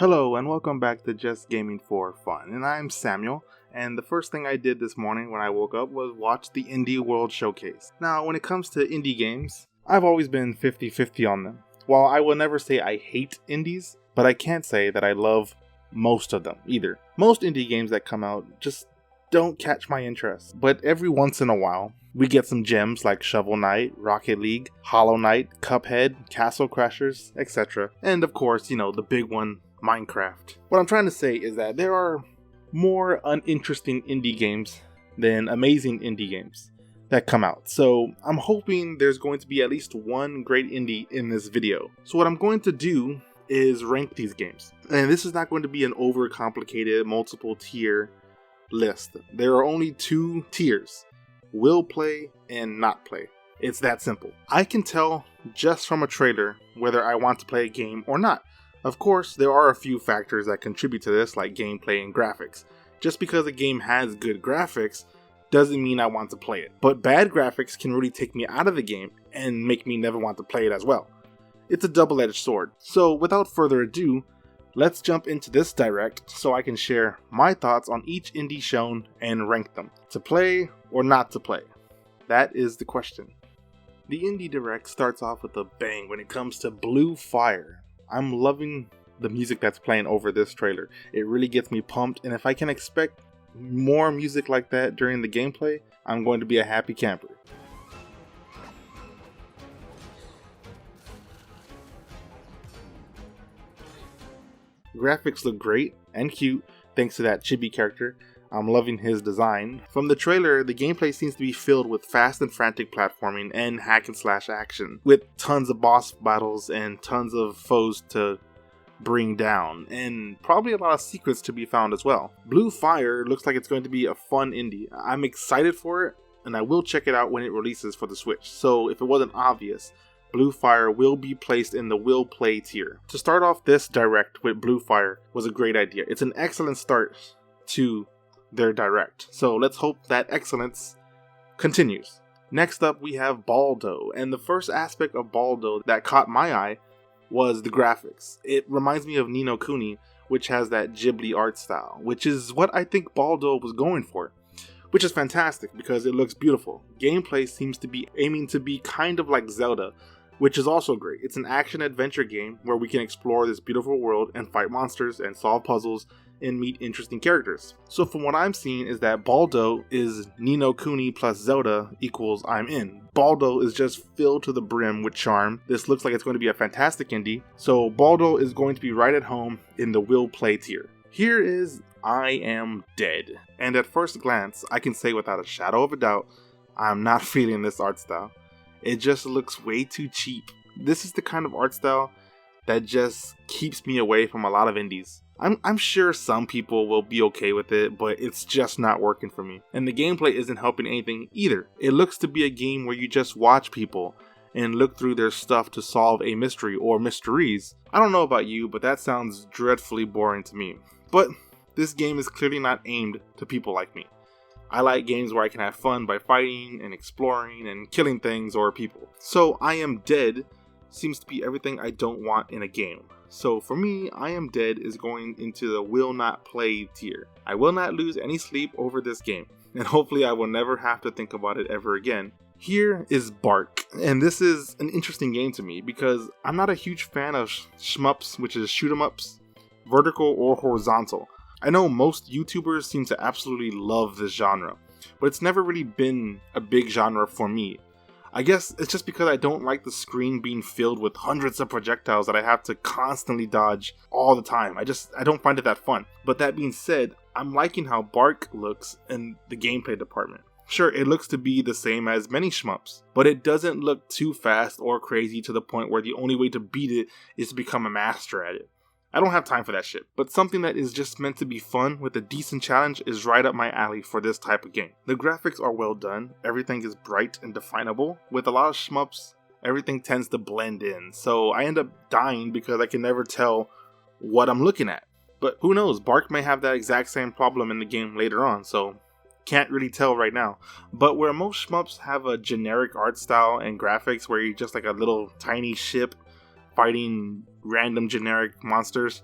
Hello and welcome back to Just Gaming for Fun, and I'm Samuel, and the first thing I did this morning when I woke up was watch the Indie World Showcase. Now, when it comes to indie games, I've always been 50-50 on them. While I will never say I hate indies, but I can't say that I love most of them either. Most indie games that come out just don't catch my interest, but every once in a while, we get some gems like Shovel Knight, Rocket League, Hollow Knight, Cuphead, Castle Crashers, etc. And of course, the big one, Minecraft. What I'm trying to say is that there are more uninteresting indie games than amazing indie games that come out. So I'm hoping there's going to be at least one great indie in this video. So what I'm going to do is rank these games. And this is not going to be an overcomplicated multiple tier list. There are only two tiers: will play and not play. It's that simple. I can tell just from a trailer whether I want to play a game or not. Of course, there are a few factors that contribute to this, like gameplay and graphics. Just because a game has good graphics doesn't mean I want to play it. But bad graphics can really take me out of the game and make me never want to play it as well. It's a double-edged sword. So without further ado, let's jump into this direct so I can share my thoughts on each indie shown and rank them. To play or not to play? That is the question. The indie direct starts off with a bang when it comes to Blue Fire. I'm loving the music that's playing over this trailer. It really gets me pumped, and if I can expect more music like that during the gameplay, I'm going to be a happy camper. Graphics look great and cute thanks to that chibi character. I'm loving his design. From the trailer, the gameplay seems to be filled with fast and frantic platforming and hack and slash action, with tons of boss battles and tons of foes to bring down, and probably a lot of secrets to be found as well. Blue Fire looks like it's going to be a fun indie. I'm excited for it, and I will check it out when it releases for the Switch. So if it wasn't obvious, Blue Fire will be placed in the will play tier. To start off this direct with Blue Fire was a great idea. It's an excellent start to their direct. So let's hope that excellence continues. Next up we have Baldo, and the first aspect of Baldo that caught my eye was the graphics. It reminds me of Ni no Kuni, which has that Ghibli art style, which is what I think Baldo was going for, which is fantastic because it looks beautiful. Gameplay seems to be aiming to be kind of like Zelda, which is also great. It's an action-adventure game where we can explore this beautiful world and fight monsters and solve puzzles and meet interesting characters. So from what I'm seeing is that Baldo is Ni no Kuni plus Zelda equals I'm in. Baldo is just filled to the brim with charm. This looks like it's going to be a fantastic indie. So Baldo is going to be right at home in the will play tier. Here is I Am Dead. And at first glance, I can say without a shadow of a doubt, I'm not feeling this art style. It just looks way too cheap. This is the kind of art style that just keeps me away from a lot of indies. I'm sure some people will be okay with it, but it's just not working for me. And the gameplay isn't helping anything either. It looks to be a game where you just watch people and look through their stuff to solve a mystery or mysteries. I don't know about you, but that sounds dreadfully boring to me. But this game is clearly not aimed to people like me. I like games where I can have fun by fighting and exploring and killing things or people. So I Am Dead seems to be everything I don't want in a game. So for me, I Am Dead is going into the will not play tier. I will not lose any sleep over this game, and hopefully I will never have to think about it ever again. Here is Bark, and this is an interesting game to me because I'm not a huge fan of shmups, which is shoot 'em ups, vertical or horizontal. I know most YouTubers seem to absolutely love this genre, but it's never really been a big genre for me. I guess it's just because I don't like the screen being filled with hundreds of projectiles that I have to constantly dodge all the time. I don't find it that fun. But that being said, I'm liking how Bark looks in the gameplay department. Sure, it looks to be the same as many shmups, but it doesn't look too fast or crazy to the point where the only way to beat it is to become a master at it. I don't have time for that shit, but something that is just meant to be fun with a decent challenge is right up my alley for this type of game. The graphics are well done, everything is bright and definable. With a lot of shmups, everything tends to blend in, so I end up dying because I can never tell what I'm looking at. But who knows, Bark may have that exact same problem in the game later on, so can't really tell right now. But where most shmups have a generic art style and graphics where you're just like a little tiny ship fighting random generic monsters,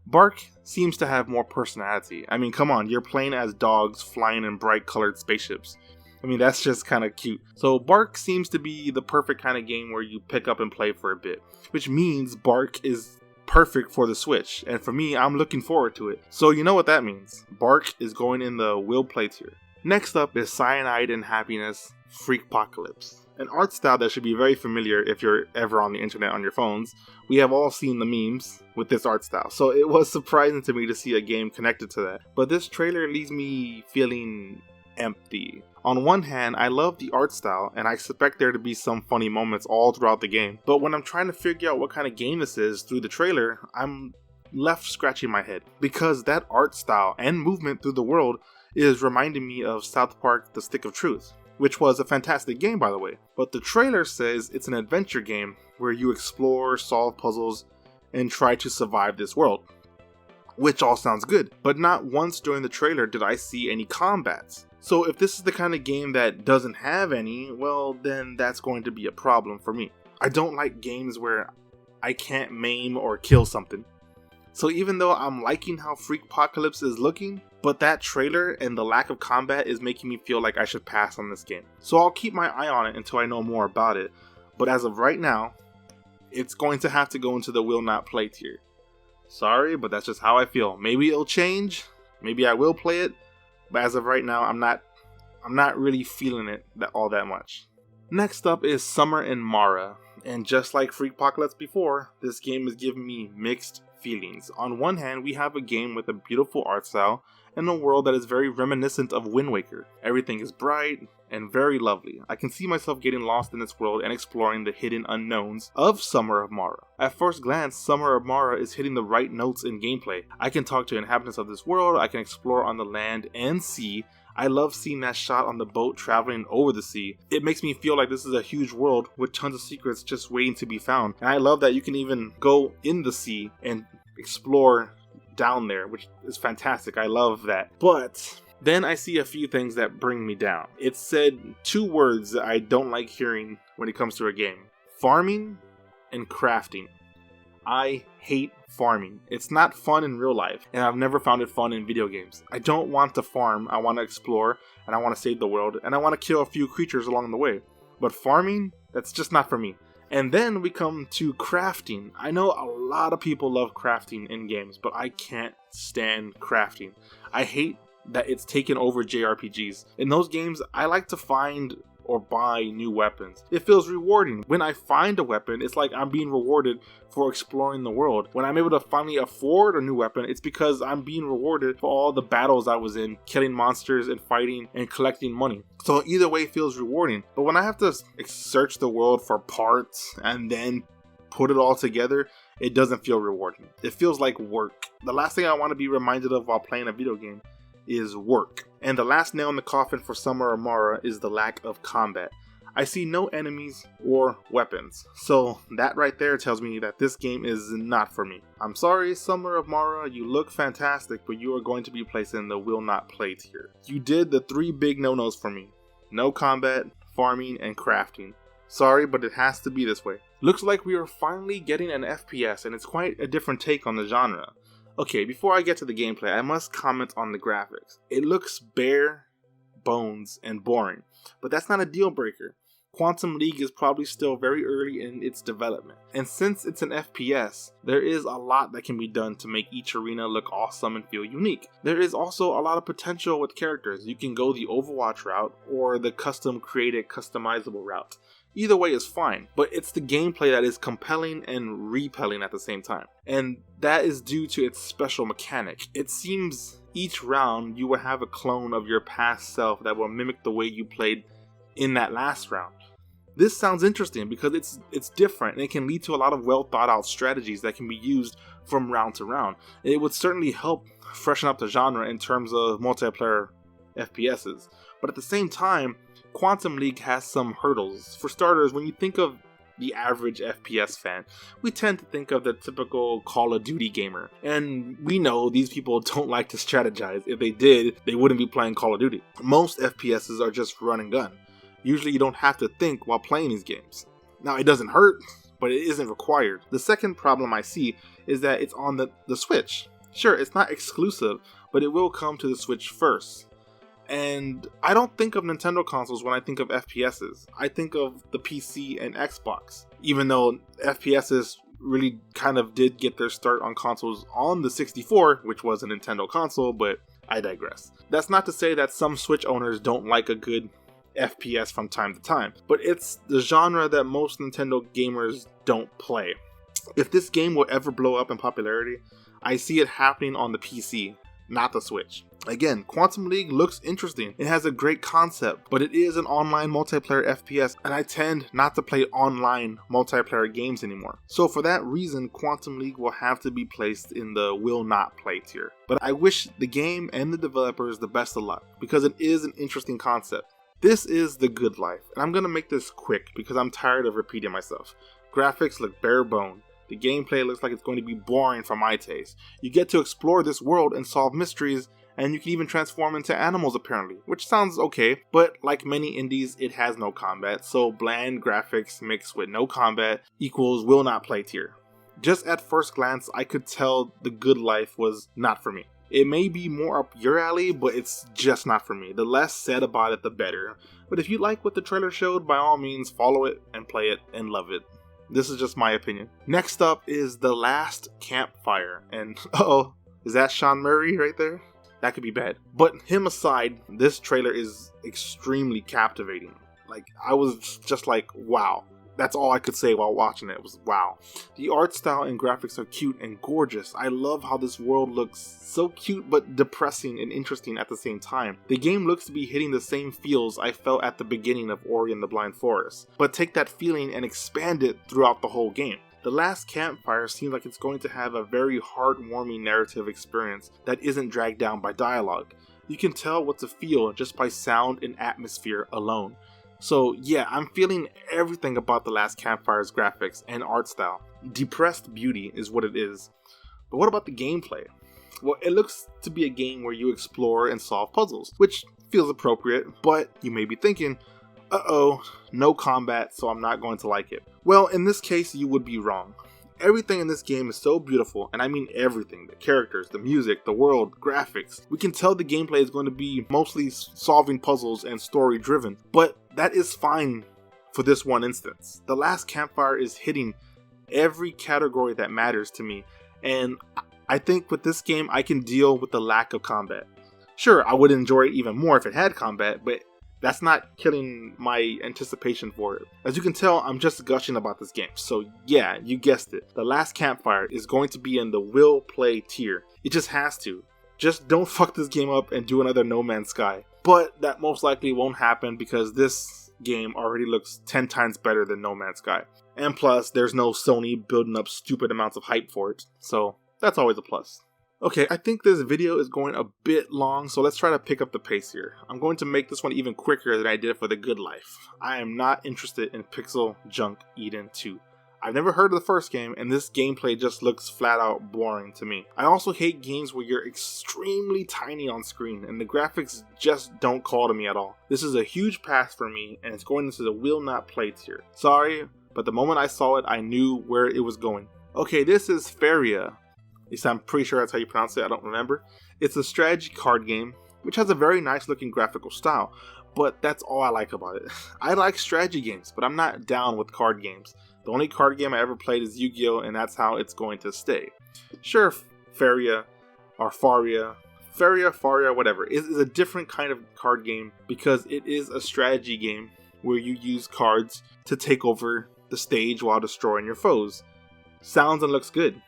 Bark seems to have more personality. I mean, come on, you're playing as dogs flying in bright colored spaceships. I mean, that's just kind of cute. So Bark seems to be the perfect kind of game where you pick up and play for a bit, which means Bark is perfect for the Switch, and for me, I'm looking forward to it. So you know what that means. Bark is going in the will play tier. Next up is Cyanide and Happiness Freakpocalypse, an art style that should be very familiar if you're ever on the internet on your phones. We have all seen the memes with this art style, so it was surprising to me to see a game connected to that. But this trailer leaves me feeling empty. On one hand, I love the art style, and I expect there to be some funny moments all throughout the game. But when I'm trying to figure out what kind of game this is through the trailer, I'm left scratching my head. Because that art style and movement through the world is reminding me of South Park: The Stick of Truth, which was a fantastic game, by the way. But the trailer says it's an adventure game where you explore, solve puzzles, and try to survive this world. Which all sounds good, but not once during the trailer did I see any combats. So if this is the kind of game that doesn't have any, well, then that's going to be a problem for me. I don't like games where I can't maim or kill something. So even though I'm liking how Freakpocalypse is looking, but that trailer and the lack of combat is making me feel like I should pass on this game. So I'll keep my eye on it until I know more about it, but as of right now, it's going to have to go into the will not play tier. Sorry, but that's just how I feel. Maybe it'll change, maybe I will play it, but as of right now, I'm not really feeling it all that much. Next up is Summer in Mara, and just like Freakpocalypse before, this game is giving me mixed feelings. On one hand, we have a game with a beautiful art style and a world that is very reminiscent of Wind Waker. Everything is bright and very lovely. I can see myself getting lost in this world and exploring the hidden unknowns of Summer of Mara. At first glance, Summer of Mara is hitting the right notes in gameplay. I can talk to inhabitants of this world, I can explore on the land and sea. I love seeing that shot on the boat traveling over the sea. It makes me feel like this is a huge world with tons of secrets just waiting to be found. And I love that you can even go in the sea and explore down there, which is fantastic. I love that. But then I see a few things that bring me down. It said two words that I don't like hearing when it comes to a game: farming and crafting. I hate farming. It's not fun in real life, and I've never found it fun in video games. I don't want to farm, I want to explore, and I want to save the world, and I want to kill a few creatures along the way. But farming, that's just not for me. And then we come to crafting. I know a lot of people love crafting in games, but I can't stand crafting. I hate that it's taken over JRPGs. In those games, I like to find or buy new weapons. It feels rewarding. When I find a weapon, it's like I'm being rewarded for exploring the world. When I'm able to finally afford a new weapon, it's because I'm being rewarded for all the battles I was in, killing monsters and fighting and collecting money. So either way feels rewarding. But when I have to search the world for parts and then put it all together, it doesn't feel rewarding. It feels like work. The last thing I want to be reminded of while playing a video game is work. And the last nail in the coffin for Summer of Mara is the lack of combat. I see no enemies or weapons, so that right there tells me that this game is not for me. I'm sorry, Summer of Mara, you look fantastic, but you are going to be placed in the will not play tier. You did the three big no-nos for me: no combat, farming, and crafting. Sorry, but it has to be this way. Looks like we are finally getting an FPS, and it's quite a different take on the genre. Okay, before I get to the gameplay, I must comment on the graphics. It looks bare bones and boring, but that's not a deal breaker. Quantum League is probably still very early in its development, and since it's an FPS, there is a lot that can be done to make each arena look awesome and feel unique. There is also a lot of potential with characters. You can go the Overwatch route or the custom created customizable route. Either way is fine, but it's the gameplay that is compelling and repelling at the same time. And that is due to its special mechanic. It seems each round you will have a clone of your past self that will mimic the way you played in that last round. This sounds interesting because it's different and it can lead to a lot of well thought out strategies that can be used from round to round. It would certainly help freshen up the genre in terms of multiplayer FPSs. But at the same time, Quantum League has some hurdles. For starters, when you think of the average FPS fan, we tend to think of the typical Call of Duty gamer. And we know these people don't like to strategize. If they did, they wouldn't be playing Call of Duty. Most FPSs are just run and gun. Usually you don't have to think while playing these games. Now, it doesn't hurt, but it isn't required. The second problem I see is that it's on the Switch. Sure, it's not exclusive, but it will come to the Switch first. And I don't think of Nintendo consoles when I think of FPSs. I think of the PC and Xbox. Even though FPSs really kind of did get their start on consoles on the 64, which was a Nintendo console, but I digress. That's not to say that some Switch owners don't like a good FPS from time to time, but it's the genre that most Nintendo gamers don't play. If this game will ever blow up in popularity, I see it happening on the PC, not the Switch. Again, Quantum League looks interesting. It has a great concept, but it is an online multiplayer FPS, and I tend not to play online multiplayer games anymore. So for that reason, Quantum League will have to be placed in the will not play tier. But I wish the game and the developers the best of luck, because it is an interesting concept. This is the good life, and I'm gonna make this quick because I'm tired of repeating myself. Graphics look bare bone. The gameplay looks like it's going to be boring for my taste. You get to explore this world and solve mysteries, and you can even transform into animals apparently, which sounds okay, but like many indies, it has no combat, so bland graphics mixed with no combat equals will not play tier. Just at first glance, I could tell the good life was not for me. It may be more up your alley, but it's just not for me. The less said about it, the better. But if you like what the trailer showed, by all means, follow it and play it and love it. This is just my opinion. Next up is The Last Campfire. And uh-oh, is that Sean Murray right there? That could be bad. But him aside, this trailer is extremely captivating. Like, I was just like, wow. That's all I could say while watching it, was wow. The art style and graphics are cute and gorgeous. I love how this world looks so cute but depressing and interesting at the same time. The game looks to be hitting the same feels I felt at the beginning of Ori and the Blind Forest, but take that feeling and expand it throughout the whole game. The Last Campfire seems like it's going to have a very heartwarming narrative experience that isn't dragged down by dialogue. You can tell what to feel just by sound and atmosphere alone. So yeah, I'm feeling everything about The Last Campfire's graphics and art style. Depressed beauty is what it is. But what about the gameplay? Well, it looks to be a game where you explore and solve puzzles, which feels appropriate, but you may be thinking, uh-oh, no combat, so I'm not going to like it. Well, in this case, you would be wrong. Everything in this game is so beautiful, and I mean everything. The characters, the music, the world, graphics. We can tell the gameplay is going to be mostly solving puzzles and story driven, but that is fine for this one instance. The Last Campfire is hitting every category that matters to me, and I think with this game I can deal with the lack of combat. Sure, I would enjoy it even more if it had combat, but that's not killing my anticipation for it. As you can tell, I'm just gushing about this game. So yeah, you guessed it. The Last Campfire is going to be in the will play tier. It just has to. Just don't fuck this game up and do another No Man's Sky. But that most likely won't happen because this game already looks 10 times better than No Man's Sky. And plus, there's no Sony building up stupid amounts of hype for it. So that's always a plus. Okay, I think this video is going a bit long, so let's try to pick up the pace here. I'm going to make this one even quicker than I did for The Good Life. I am not interested in Pixel Junk Eden 2. I've never heard of the first game, and this gameplay just looks flat out boring to me. I also hate games where you're extremely tiny on screen, and the graphics just don't call to me at all. This is a huge pass for me, and it's going into the will not play tier. Sorry, but the moment I saw it, I knew where it was going. Okay, this is Faria. At least I'm pretty sure that's how you pronounce it, I don't remember. It's a strategy card game, which has a very nice looking graphical style, but that's all I like about it. I like strategy games, but I'm not down with card games. The only card game I ever played is Yu-Gi-Oh! And that's how it's going to stay. Sure, Faria, whatever, is a different kind of card game because it is a strategy game where you use cards to take over the stage while destroying your foes. Sounds and looks good.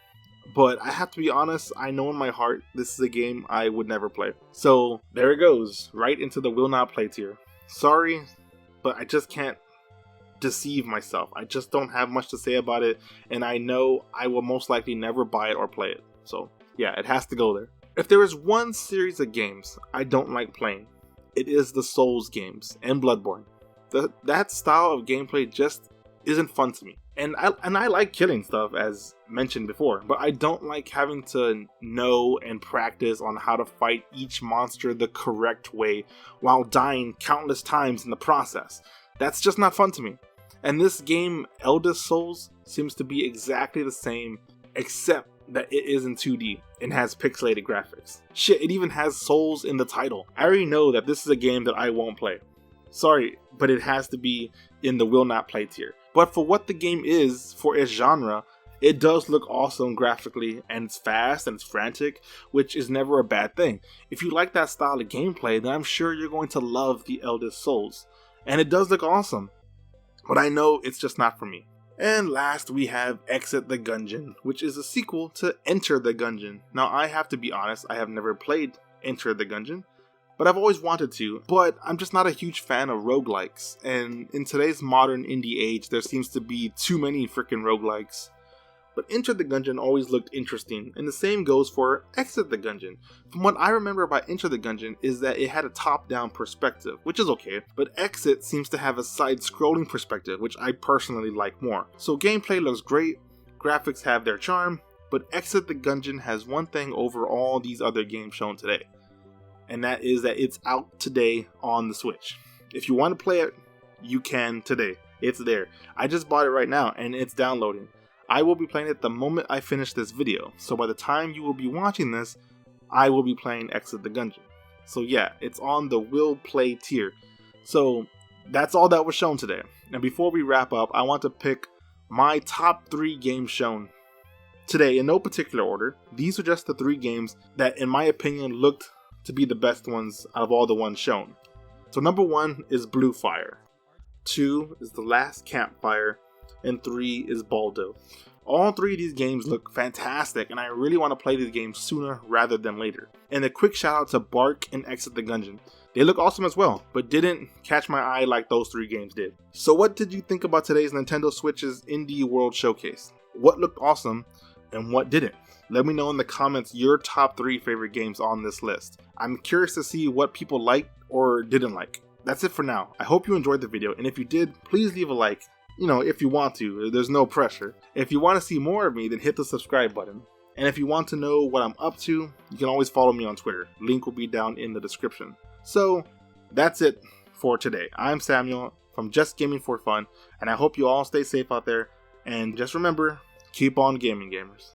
But I have to be honest, I know in my heart this is a game I would never play. So there it goes, right into the will not play tier. Sorry, but I just can't deceive myself. I just don't have much to say about it, and I know I will most likely never buy it or play it. So yeah, it has to go there. If there is one series of games I don't like playing, it is the Souls games and Bloodborne. That style of gameplay just isn't fun to me. And I like killing stuff, as mentioned before, but I don't like having to know and practice on how to fight each monster the correct way while dying countless times in the process. That's just not fun to me. And this game, Eldest Souls, seems to be exactly the same, except that it is in 2D and has pixelated graphics. Shit, it even has souls in the title. I already know that this is a game that I won't play. Sorry, but it has to be in the will not play tier. But for what the game is, for its genre, it does look awesome graphically, and it's fast and it's frantic, which is never a bad thing. If you like that style of gameplay, then I'm sure you're going to love the Eldest Souls. And it does look awesome, but I know it's just not for me. And last we have Exit the Gungeon, which is a sequel to Enter the Gungeon. Now I have to be honest, I have never played Enter the Gungeon, but I've always wanted to, but I'm just not a huge fan of roguelikes, and in today's modern indie age there seems to be too many freaking roguelikes. But Enter the Gungeon always looked interesting, and the same goes for Exit the Gungeon. From what I remember about Enter the Gungeon is that it had a top-down perspective, which is okay, but Exit seems to have a side-scrolling perspective, which I personally like more. So gameplay looks great, graphics have their charm, but Exit the Gungeon has one thing over all these other games shown today, and that is that it's out today on the Switch. If you want to play it, you can today. It's there. I just bought it right now, and it's downloading. I will be playing it the moment I finish this video, so by the time you will be watching this, I will be playing Exit the Gungeon. So yeah, it's on the will play tier. So that's all that was shown today. And before we wrap up, I want to pick my top 3 games shown today in no particular order. These are just the 3 games that in my opinion looked to be the best ones out of all the ones shown. So number 1 is Blue Fire, 2 is The Last Campfire, and 3 is Baldo. All 3 of these games look fantastic, and I really want to play these games sooner rather than later. And a quick shout out to Bark and Exit the Gungeon. They look awesome as well, but didn't catch my eye like those 3 games did. So what did you think about today's Nintendo Switch's Indie World Showcase? What looked awesome and what didn't? Let me know in the comments your top 3 favorite games on this list. I'm curious to see what people liked or didn't like. That's it for now. I hope you enjoyed the video, and if you did, please leave a like. If you want to, there's no pressure. If you want to see more of me, then hit the subscribe button. And if you want to know what I'm up to, you can always follow me on Twitter. Link will be down in the description. So, that's it for today. I'm Samuel from Just Gaming for Fun, and I hope you all stay safe out there. And just remember, keep on gaming, gamers.